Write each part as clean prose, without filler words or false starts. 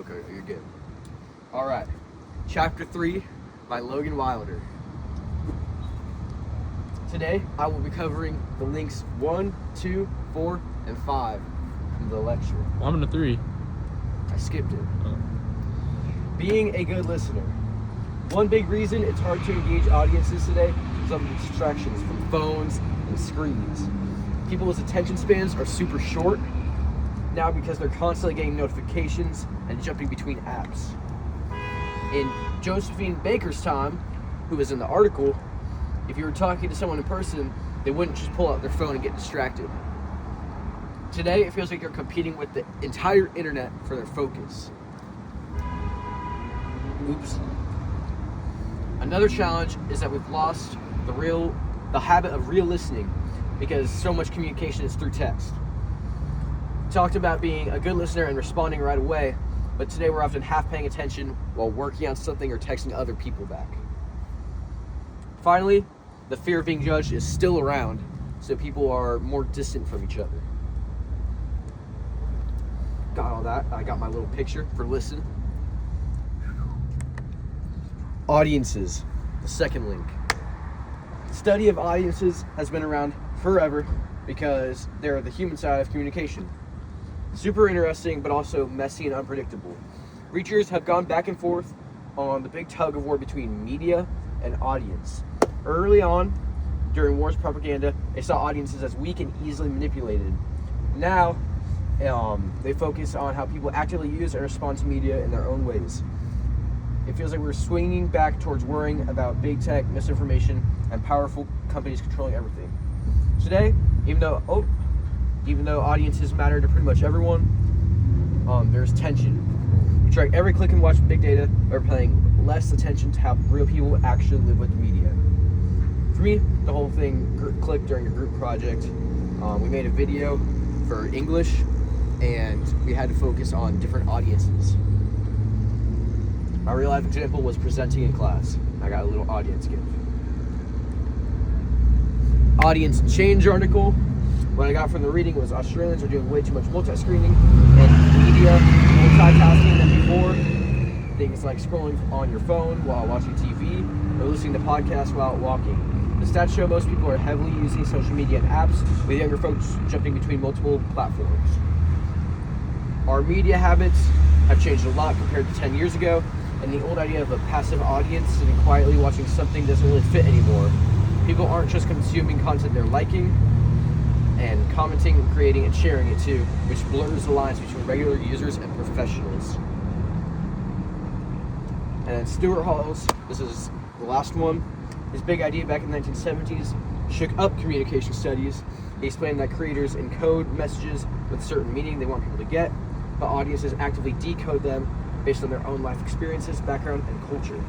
Okay, you're good. All right. Chapter 3 by Logan Wilder. Today, I will be covering the links 1, 2, 4, and 5 from the lecture. I'm in the 3. I skipped it. Oh. Being a good listener. One big reason it's hard to engage audiences today is of the distractions from phones and screens. People's attention spans are super short now because they're constantly getting notifications and jumping between apps. In Josephine Baker's time, who was in the article, if you were talking to someone in person, they wouldn't just pull out their phone and get distracted. Today, it feels like you're competing with the entire internet for their focus. Oops. Another challenge is that we've lost the habit of real listening because so much communication is through text. We talked about being a good listener and responding right away, but today we're often half paying attention while working on something or texting other people back. Finally, the fear of being judged is still around, so people are more distant from each other. Got all that. I got my little picture for listen. Audiences, the second link. The study of audiences has been around forever because they're the human side of communication. Super interesting, but also messy and unpredictable. Researchers have gone back and forth on the big tug of war between media and audience. Early on, during war's propaganda, they saw audiences as weak and easily manipulated. Now, they focus on how people actively use and respond to media in their own ways. It feels like we're swinging back towards worrying about big tech, misinformation, and powerful companies controlling everything. Today, even though audiences matter to pretty much everyone, there's tension. We track every click and watch big data, but we're paying less attention to how real people actually live with media. For me, the whole thing clicked during a group project. We made a video for English, and we had to focus on different audiences. My real life example was presenting in class. I got a little audience gift. Audience change article. What I got from the reading was Australians are doing way too much multi-screening and media multitasking than before. Things like scrolling on your phone while watching TV or listening to podcasts while walking. The stats show most people are heavily using social media and apps, with younger folks jumping between multiple platforms. Our media habits have changed a lot compared to 10 years ago, and the old idea of a passive audience sitting quietly watching something doesn't really fit anymore. People aren't just consuming content they're liking and commenting and creating and sharing it too, which blurs the lines between regular users and professionals. And then Stuart Hall's, this is the last one, his big idea back in the 1970s shook up communication studies. He explained that creators encode messages with certain meaning they want people to get, but audiences actively decode them based on their own life experiences, background, and culture.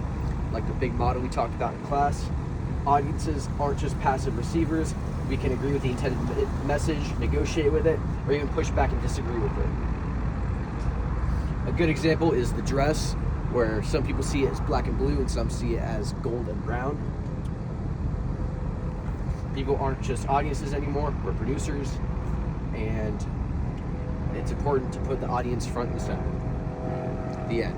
Like the big motto we talked about in class, audiences aren't just passive receivers. We can agree with the intended message, negotiate with it, or even push back and disagree with it. A good example is The Dress, where some people see it as black and blue and some see it as gold and brown. People aren't just audiences anymore, we're producers, and it's important to put the audience front and center. The end.